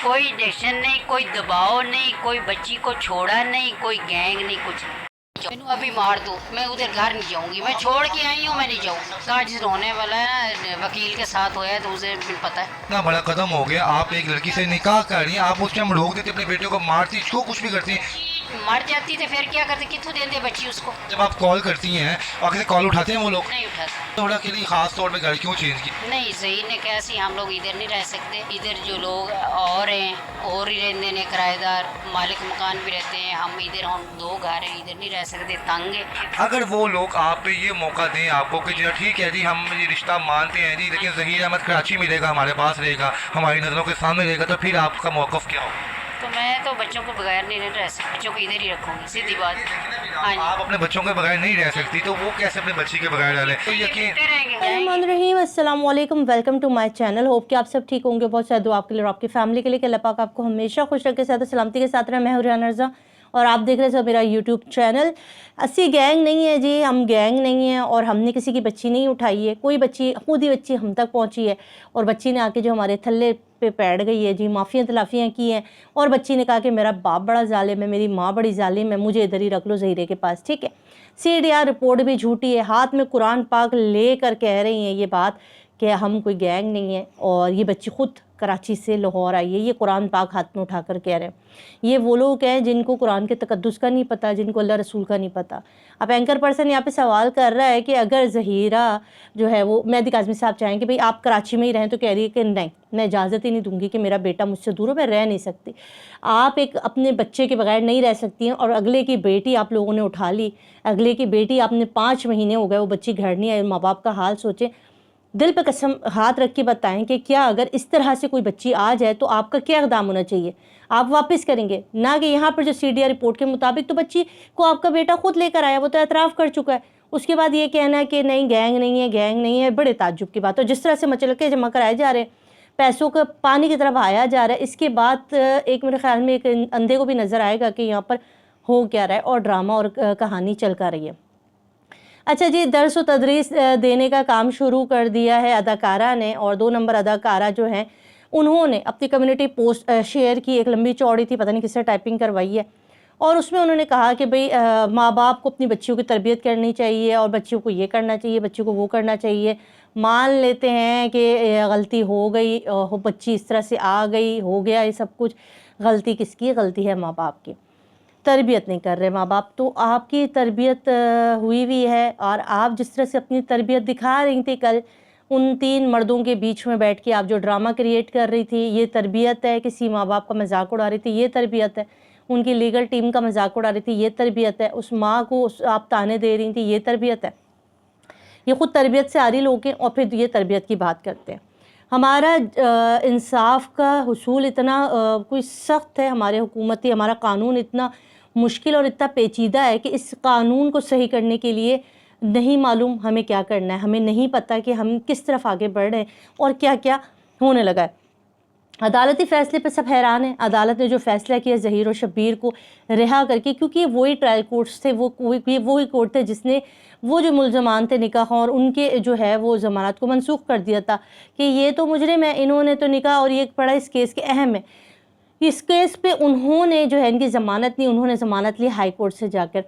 کوئی ڈیکشن نہیں، کوئی دباؤ نہیں، کوئی بچی کو چھوڑا نہیں، کوئی گینگ نہیں، کچھ نہیں۔ میں ابھی مار دوں میں ادھر گھر نہیں جاؤں گی، میں چھوڑ کے آئی ہوں، میں نہیں جاؤں گا۔ کہاں جس رونے والا ہے نا وکیل کے ساتھ ہوا ہے تو اسے بھی پتہ ہے۔ اتنا بڑا قدم ہو گیا، آپ ایک لڑکی سے نکاح کر رہی ہیں، آپ اس ٹائم روک دیتے، اپنے بیٹے کو مارتی، اس کو کچھ بھی کرتی ہیں۔ مر جاتی تو پھر کیا کرتے، کتوں دیں بچی اس کو؟ جب آپ کال کرتی ہیں اور کسی کال اٹھاتے ہیں وہ لوگ، نہیں اٹھاتا۔ تھوڑا کے لیے خاص طور پہ گھر کیوں چینج کی؟ نہیں صحیح نے کیسی ہم لوگ ادھر نہیں رہ سکتے، ادھر جو لوگ اور ہیں اور ہی رہتے ہیں، کرایہ دار مالک مکان بھی رہتے ہیں، ہم ادھر ہم دو گھر ہیں، ادھر نہیں رہ سکتے، تنگ ہے۔ اگر وہ لوگ آپ پہ یہ موقع دیں آپ کو کہ جی ٹھیک ہے جی ہم یہ رشتہ مانتے ہیں جی، لیکن ظہیر احمد کراچی میں رہے گا، ہمارے پاس رہے گا، ہماری نظروں کے سامنے رہے گا، تو پھر آپ کا موقف کیا ہوگا؟ تو میں تو بچوں کو بغیر نہیں رہ سکتی، بچوں کو ادھر ہی رکھوں گی، سیدھی بات۔ ہاں جی، آپ اپنے بچوں کے بغیر نہیں رہ سکتی تو وہ کیسے اپنے بچی کے بغیر رہ لیں؟ تو یقین رہتے رہیں گے۔ الرحمن الرحیم، السلام علیکم، welcome to my channel. Hope کہ آپ سب ٹھیک ہوں گے، بہت سارا دعا آپ کے لیے اور آپ کی فیملی کے لیے کہ اللہ پاک آپ کو ہمیشہ خوش رکھے، صحت و سلامتی کے ساتھ رہے۔ میں ہوں ریحانہ رضا اور آپ دیکھ رہے ہیں میرا یوٹیوب چینل۔ اسی گینگ نہیں ہے جی، ہم گینگ نہیں ہیں اور ہم نے کسی کی بچی نہیں اٹھائی ہے، کوئی بچی خود ہی بچی ہم تک پہنچی ہے اور بچی نے آ کے جو ہمارے تھلے پہ بیٹھ گئی ہے جی، معافیاں تلافیاں کی ہیں اور بچی نے کہا کہ میرا باپ بڑا ظالم ہے، میری ماں بڑی ظالم ہے، مجھے ادھر ہی رکھ لو ظہیرے کے پاس، ٹھیک ہے۔ CDR رپورٹ بھی جھوٹی ہے، ہاتھ میں قرآن پاک لے کر کہہ رہی ہیں یہ بات کہ ہم کوئی گینگ نہیں ہے، اور یہ بچی خود کراچی سے لاہور آئی ہے، یہ قرآن پاک ہاتھ میں اٹھا کر کہہ رہے ہیں۔ یہ وہ لوگ ہیں جن کو قرآن کے تقدس کا نہیں پتہ، جن کو اللہ رسول کا نہیں پتہ۔ اب اینکر پرسن یہاں پہ سوال کر رہا ہے کہ اگر ظہیرہ جو ہے وہ مہدی کاظمی صاحب چاہیں کہ بھئی آپ کراچی میں ہی رہیں، تو کہہ رہی ہے کہ نہیں، میں اجازت ہی نہیں دوں گی کہ میرا بیٹا مجھ سے دور ہو، میں رہ نہیں سکتی۔ آپ ایک اپنے بچے کے بغیر نہیں رہ سکتی ہیں اور اگلے کی بیٹی آپ لوگوں نے اٹھا لی، اگلے کی بیٹی آپ نے 5 مہینے ہو گئے وہ بچی گھر نہیں آئی، ماں باپ کا حال سوچیں۔ دل پہ قسم ہاتھ رکھ کے بتائیں کہ کیا اگر اس طرح سے کوئی بچی آ جائے تو آپ کا کیا اقدام ہونا چاہیے؟ آپ واپس کریں گے نہ کہ یہاں پر جو CDR رپورٹ کے مطابق تو بچی کو آپ کا بیٹا خود لے کر آیا، وہ تو اعتراف کر چکا ہے، اس کے بعد یہ کہنا ہے کہ نہیں گینگ نہیں ہے، گینگ نہیں ہے، بڑے تعجب کی بات۔ اور جس طرح سے مچلکے جمع کرائے جا رہے ہیں، پیسوں کا پانی کی طرف آیا جا رہا ہے، اس کے بعد ایک میرے خیال میں ایک اندھے کو بھی نظر آئے گا کہ یہاں پر ہو کیا رہا ہے اور ڈرامہ اور کہانی چل کر رہی ہے۔ اچھا جی، درس و تدریس دینے کا کام شروع کر دیا ہے اداکارہ نے، اور 2 نمبر اداکارہ جو ہیں انہوں نے اپنی کمیونٹی پوسٹ شیئر کی، ایک لمبی چوڑی تھی، پتہ نہیں کس سے ٹائپنگ کروائی ہے، اور اس میں انہوں نے کہا کہ بھئی ماں باپ کو اپنی بچیوں کی تربیت کرنی چاہیے اور بچیوں کو یہ کرنا چاہیے، بچیوں کو وہ کرنا چاہیے۔ مان لیتے ہیں کہ غلطی ہو گئی، بچی اس طرح سے آ گئی، ہو گیا یہ سب کچھ، غلطی کس کی؟ غلطی ہے ماں باپ کی، تربیت نہیں کر رہے ماں باپ۔ تو آپ کی تربیت ہوئی بھی ہے اور آپ جس طرح سے اپنی تربیت دکھا رہی تھی کل ان 3 مردوں کے بیچ میں بیٹھ کے آپ جو ڈرامہ کریٹ کر رہی تھی، یہ تربیت ہے؟ کسی ماں باپ کا مذاق اڑا رہی تھی، یہ تربیت ہے؟ ان کی لیگل ٹیم کا مذاق اڑا رہی تھی، یہ تربیت ہے؟ اس ماں کو آپ تانے دے رہی تھی، یہ تربیت ہے؟ یہ خود تربیت سے آ رہی لوگ ہیں اور پھر یہ تربیت کی بات کرتے ہیں۔ ہمارا انصاف کا حصول اتنا کوئی سخت ہے، ہمارے حکومتی ہمارا قانون اتنا مشکل اور اتنا پیچیدہ ہے کہ اس قانون کو صحیح کرنے کے لیے نہیں معلوم ہمیں کیا کرنا ہے، ہمیں نہیں پتہ کہ ہم کس طرف آگے بڑھ رہے ہیں اور کیا کیا ہونے لگا ہے۔ عدالتی فیصلے پہ سب حیران ہیں، عدالت نے جو فیصلہ کیا ظہیر و شبیر کو رہا کر کے، کیونکہ یہ وہی ٹرائل کورٹس تھے، وہی کورٹ تھے جس نے وہ جو ملزمان تھے نکاح اور ان کے جو ہے وہ ضمانت کو منسوخ کر دیا تھا کہ یہ تو مجرم ہے، انہوں نے تو نکاح اور یہ پڑا اس کیس کے اہم ہے۔ اس کیس پہ انہوں نے جو ہے ان کی ضمانت نہیں، انہوں نے ضمانت لی ہائی کورٹ سے جا کر۔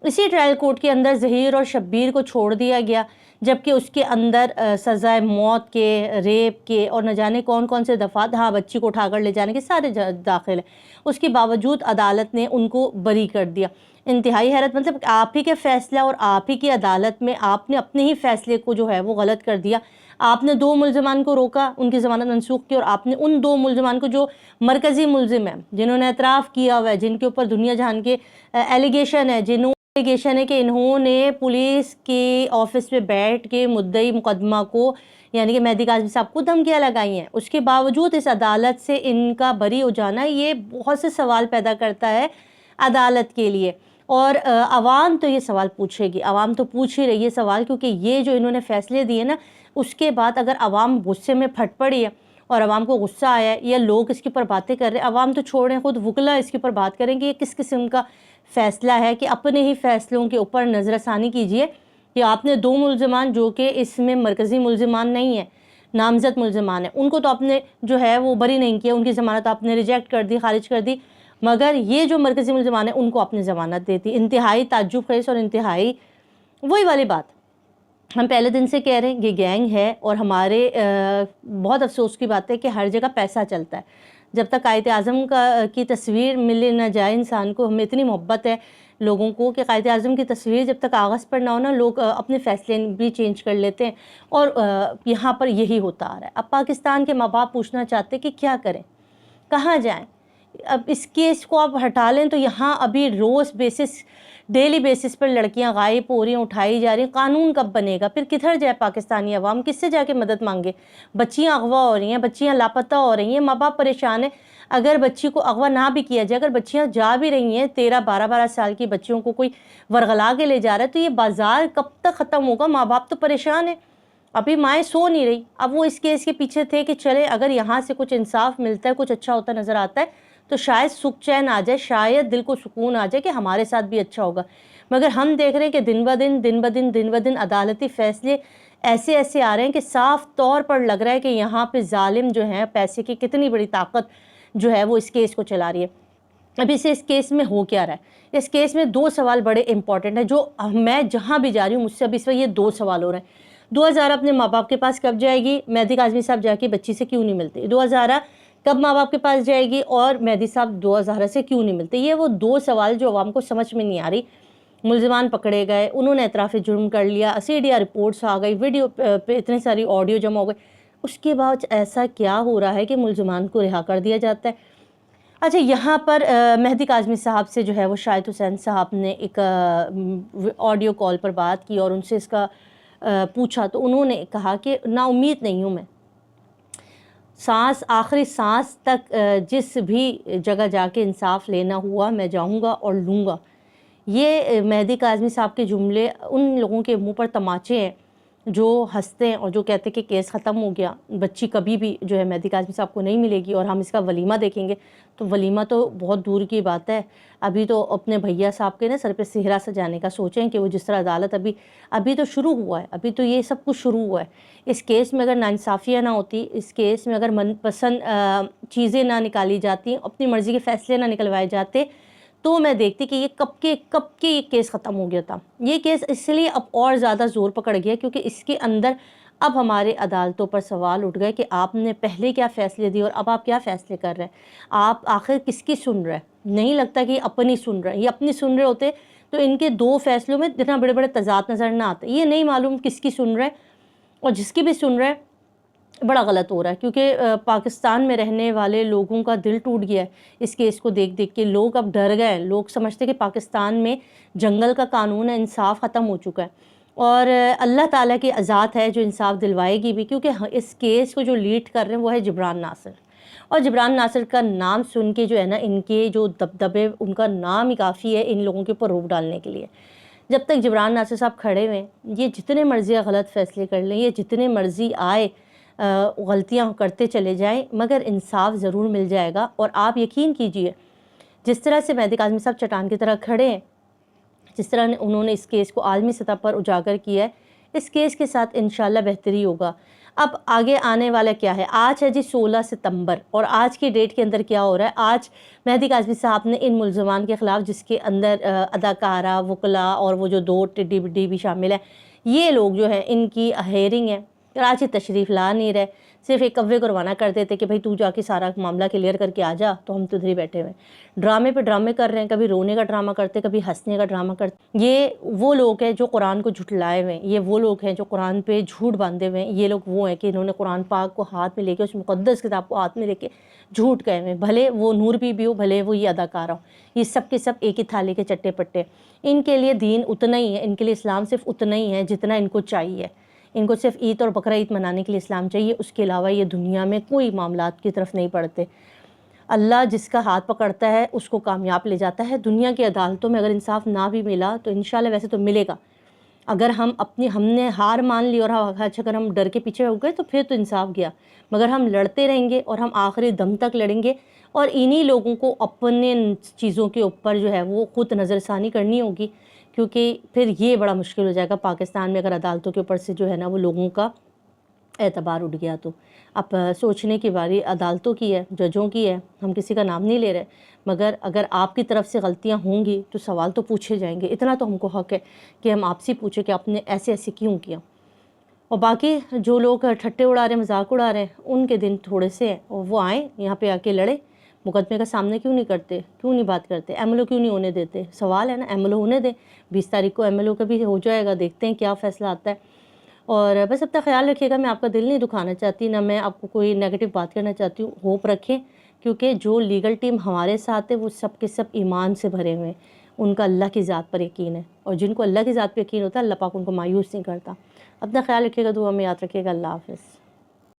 اسی ٹرائل کورٹ کے اندر ظہیر اور شبیر کو چھوڑ دیا گیا، جبکہ اس کے اندر سزائے موت کے، ریپ کے اور نہ جانے کون کون سے دفعات، ہاں بچی کو اٹھا کر لے جانے کے سارے داخل ہیں۔ اس کے باوجود عدالت نے ان کو بری کر دیا۔ انتہائی حیرت، مطلب آپ ہی کے فیصلہ اور آپ ہی کی عدالت میں آپ نے اپنے ہی فیصلے کو جو ہے وہ غلط کر دیا۔ آپ نے 2 ملزمان کو روکا، ان کی ضمانت منسوخ کی، اور آپ نے ان 2 ملزمان کو جو مرکزی ملزم ہیں، جنہوں نے اعتراف کیا ہوا ہے، جن کے اوپر دنیا جہان کے ایلیگیشن ہے، ایلیگیشن ہے کہ انہوں نے پولیس کے آفس میں بیٹھ کے مدعی مقدمہ کو یعنی کہ مہدی کاظمی صاحب کو دھمکیاں لگائی ہیں، اس کے باوجود اس عدالت سے ان کا بری ہو جانا یہ بہت سے سوال پیدا کرتا ہے عدالت کے لیے۔ اور عوام تو یہ سوال پوچھے گی، عوام تو پوچھ ہی رہی ہے سوال، کیونکہ یہ جو انہوں نے فیصلے دیے نا، اس کے بعد اگر عوام غصے میں پھٹ پڑی ہے اور عوام کو غصہ آیا ہے یا لوگ اس کے اوپر باتیں کر رہے ہیں، عوام تو چھوڑیں، خود وکلا اس کے اوپر بات کریں کہ یہ کس قسم کا فیصلہ ہے کہ اپنے ہی فیصلوں کے اوپر نظر ثانی کیجئے کہ آپ نے 2 ملزمان جو کہ اس میں مرکزی ملزمان نہیں ہیں، نامزد ملزمان ہیں ان کو تو آپ نے جو ہے وہ بری نہیں کیا، ان کی ضمانت آپ نے ریجیکٹ کر دی، خارج کر دی، مگر یہ جو مرکزی ملزمان ہیں ان کو آپ نے ضمانت دیتی. انتہائی تعجب خیز اور انتہائی وہی والی بات ہم پہلے دن سے کہہ رہے ہیں، یہ گینگ ہے اور ہمارے بہت افسوس کی بات ہے کہ ہر جگہ پیسہ چلتا ہے. جب تک قائد اعظم کی تصویر مل نہ جائے انسان کو، ہمیں اتنی محبت ہے لوگوں کو کہ قائد اعظم کی تصویر جب تک کاغذ پر نہ ہو نا، لوگ اپنے فیصلے بھی چینج کر لیتے ہیں، اور یہاں پر یہی ہوتا آ رہا ہے. اب پاکستان کے ماں باپ پوچھنا چاہتے کہ کیا کریں، کہاں جائیں. اب اس کیس کو آپ ہٹا لیں تو یہاں ابھی روز بیسس ڈیلی بیسس پر لڑکیاں غائب ہو رہی ہیں، اٹھائی جا رہی ہیں. قانون کب بنے گا؟ پھر کدھر جائے پاکستانی عوام؟ کس سے جا کے مدد مانگے؟ بچیاں اغوا ہو رہی ہیں، بچیاں لاپتہ ہو رہی ہیں، ماں باپ پریشان ہیں. اگر بچی کو اغوا نہ بھی کیا جائے، اگر بچیاں جا بھی رہی ہیں، 13-12 سال کی بچیوں کو کوئی ورغلا کے لے جا رہا ہے، تو یہ بازار کب تک ختم ہوگا؟ ماں باپ تو پریشان ہیں. ابھی مائیں سو نہیں رہی. اب وہ اس کیس کے پیچھے تھے کہ چلے اگر یہاں سے کچھ انصاف ملتا ہے، کچھ اچھا ہوتا نظر آتا ہے تو شاید سکھ چین آ جائے، شاید دل کو سکون آ جائے کہ ہمارے ساتھ بھی اچھا ہوگا. مگر ہم دیکھ رہے ہیں کہ دن بہ دن عدالتی فیصلے ایسے آ رہے ہیں کہ صاف طور پر لگ رہا ہے کہ یہاں پہ ظالم جو ہیں، پیسے کی کتنی بڑی طاقت جو ہے وہ اس کیس کو چلا رہی ہے. ابھی اس کیس میں ہو کیا رہا ہے؟ اس کیس میں 2 سوال بڑے امپورٹنٹ ہیں جو میں جہاں بھی جا رہی ہوں مجھ سے ابھی اس وقت یہ 2 سوال ہو رہے ہیں. 2000 اپنے ماں باپ کے پاس کب جائے گی؟ مہدی کاظمی صاحب جا کے بچی سے کیوں نہیں ملتے؟ 2000 کب ماں باپ کے پاس جائے گی اور مہدی صاحب 2000 سے کیوں نہیں ملتے؟ یہ وہ 2 سوال جو عوام کو سمجھ میں نہیں آ رہی. ملزمان پکڑے گئے، انہوں نے اعتراف جرم کر لیا، CDR رپورٹس آ گئی، ویڈیو پہ اتنی ساری آڈیو جمع ہو گئی، اس کے بعد ایسا کیا ہو رہا ہے کہ ملزمان کو رہا کر دیا جاتا ہے؟ اچھا، یہاں پر مہدی کاظمی صاحب سے جو ہے وہ شاہد حسین صاحب نے ایک آڈیو کال پر بات کی اور ان سے اس کا پوچھا تو انہوں نے کہا کہ نا امید نہیں ہوں میں، آخری سانس تک جس بھی جگہ جا کے انصاف لینا ہوا میں جاؤں گا اور لوں گا. یہ مہدی کاظمی صاحب کے جملے ان لوگوں کے منہ پر تماچے ہیں جو ہنستے ہیں اور جو کہتے ہیں کہ کیس ختم ہو گیا، بچی کبھی بھی جو ہے مہدی کاظمی صاحب کو نہیں ملے گی اور ہم اس کا ولیمہ دیکھیں گے. تو ولیمہ تو بہت دور کی بات ہے. ابھی تو اپنے بھیا صاحب کے نا سر پہ صحرا سجانے کا سوچیں کہ وہ جس طرح عدالت ابھی تو شروع ہوا ہے، ابھی تو یہ سب کچھ شروع ہوا ہے. اس کیس میں اگر ناانصافیاں نہ ہوتی، اس کیس میں اگر من پسند چیزیں نہ نکالی جاتی، اپنی مرضی کے فیصلے نہ نکلوائے جاتے، تو میں دیکھتی کہ یہ کب کے یہ کیس ختم ہو گیا تھا. یہ کیس اس لیے اب اور زیادہ زور پکڑ گیا کیونکہ اس کے اندر اب ہمارے عدالتوں پر سوال اٹھ گئے کہ آپ نے پہلے کیا فیصلے دیے اور اب آپ کیا فیصلے کر رہے ہیں؟ آپ آخر کس کی سن رہے ہیں؟ نہیں لگتا کہ یہ اپنی سن رہے ہیں. یہ اپنی سن رہے ہوتے تو ان کے 2 فیصلوں میں اتنا بڑے تضاد نظر نہ آتے. یہ نہیں معلوم کس کی سن رہے ہیں، اور جس کی بھی سن رہے ہیں بڑا غلط ہو رہا ہے کیونکہ پاکستان میں رہنے والے لوگوں کا دل ٹوٹ گیا ہے اس کیس کو دیکھ کے. لوگ اب ڈر گئے ہیں، لوگ سمجھتے ہیں کہ پاکستان میں جنگل کا قانون ہے، انصاف ختم ہو چکا ہے، اور اللہ تعالیٰ کی ذات ہے جو انصاف دلوائے گی بھی، کیونکہ اس کیس کو جو لیڈ کر رہے ہیں وہ ہے جبران ناصر. اور جبران ناصر کا نام سن کے جو ہے نا، ان کے جو دبدبے، ان کا نام ہی کافی ہے ان لوگوں کے اوپر روب ڈالنے کے لیے. جب تک جبران ناصر صاحب کھڑے ہوئے، یہ جتنے مرضی غلط فیصلے کر لیں، یہ جتنے مرضی آئے غلطیاں کرتے چلے جائیں، مگر انصاف ضرور مل جائے گا. اور آپ یقین کیجئے جس طرح سے مہدی کاظمی صاحب چٹان کی طرح کھڑے ہیں، جس طرح انہوں نے اس کیس کو عالمی سطح پر اجاگر کیا ہے، اس کیس کے ساتھ انشاءاللہ بہتری ہوگا. اب آگے آنے والا کیا ہے؟ آج ہے جی 16 ستمبر، اور آج کی ڈیٹ کے اندر کیا ہو رہا ہے؟ آج مہدی کاظمی صاحب نے ان ملزمان کے خلاف، جس کے اندر اداکارہ، وکلا اور وہ جو 2 ٹڈی بڈی بھی شامل ہیں، یہ لوگ جو ہیں ان کی ہیئرنگ ہے. کراچی تشریف لا نہیں رہے، صرف ایک کوے کو روانہ کر دیتے کہ بھائی تو جا کے سارا معاملہ کلیئر کر کے آ جا، تو ہم تو ادھر ہی بیٹھے ہوئے ہیں. ڈرامے پہ ڈرامے کر رہے ہیں، کبھی رونے کا ڈرامہ کرتے، کبھی ہنسنے کا ڈرامہ کرتے. یہ وہ لوگ ہیں جو قرآن کو جھٹلائے ہوئے ہیں، یہ وہ لوگ ہیں جو قرآن پہ جھوٹ باندھے ہوئے ہیں. یہ لوگ وہ ہیں کہ انہوں نے قرآن پاک کو ہاتھ میں لے کے، اس مقدس کتاب کو ہاتھ میں لے کے جھوٹ کہے ہوئے ہیں. بھلے وہ نور بی بی ہو، بھلے وہ یہ اداکارہ ہو، یہ سب کے سب ایک ہی تھالی کے چٹے پٹے. ان کے لیے دین اتنا ہی ہے، ان کے لیے اسلام صرف اتنا ہی ہے جتنا ان کو چاہیے. ان کو صرف عید اور بقرہ عید منانے کے لیے اسلام چاہیے، اس کے علاوہ یہ دنیا میں کوئی معاملات کی طرف نہیں پڑھتے. اللہ جس کا ہاتھ پکڑتا ہے اس کو کامیاب لے جاتا ہے. دنیا کی عدالتوں میں اگر انصاف نہ بھی ملا تو انشاءاللہ ویسے تو ملے گا. اگر ہم نے ہار مان لی اور اگر ہم ڈر کے پیچھے ہو گئے تو پھر تو انصاف گیا. مگر ہم لڑتے رہیں گے اور ہم آخری دم تک لڑیں گے، اور انہی لوگوں کو اپنے چیزوں کے اوپر جو ہے وہ خود نظر ثانی کرنی ہوگی، کیونکہ پھر یہ بڑا مشکل ہو جائے گا پاکستان میں اگر عدالتوں کے اوپر سے جو ہے نا وہ لوگوں کا اعتبار اٹھ گیا تو اب سوچنے کی باری عدالتوں کی ہے، ججوں کی ہے، ہم کسی کا نام نہیں لے رہے، مگر اگر آپ کی طرف سے غلطیاں ہوں گی تو سوال تو پوچھے جائیں گے، اتنا تو ہم کو حق ہے کہ ہم آپ سے پوچھیں کہ آپ نے ایسے ایسے کیوں کیا۔ اور باقی جو لوگ ٹھٹے اڑا رہے ہیں، مذاق اڑا رہے ہیں، ان کے دن تھوڑے سے ہیں، اور وہ آئیں یہاں پہ آ کے لڑے، مقدمے کا سامنا کیوں نہیں کرتے، کیوں نہیں بات کرتے، ایم ایل او کیوں نہیں ہونے دیتے؟ سوال ہے نا، ایم ایل او ہونے دیں، 20 تاریخ کو ایم ایل او کا بھی ہو جائے گا، دیکھتے ہیں کیا فیصلہ آتا ہے۔ اور بس اپنا خیال رکھیے گا، میں آپ کا دل نہیں دکھانا چاہتی، نہ میں آپ کو کوئی نیگیٹو بات کرنا چاہتی ہوں، ہوپ رکھیں، کیونکہ جو لیگل ٹیم ہمارے ساتھ ہے وہ سب کے سب ایمان سے بھرے ہوئے ہیں، ان کا اللہ کی ذات پر یقین ہے، اور جن کو اللہ کی ذات پر یقین ہوتا ہے اللہ پاک ان کو مایوس نہیں کرتا۔ اپنا خیال رکھیے گا، دعا میں یاد رکھیے گا، اللہ حافظ۔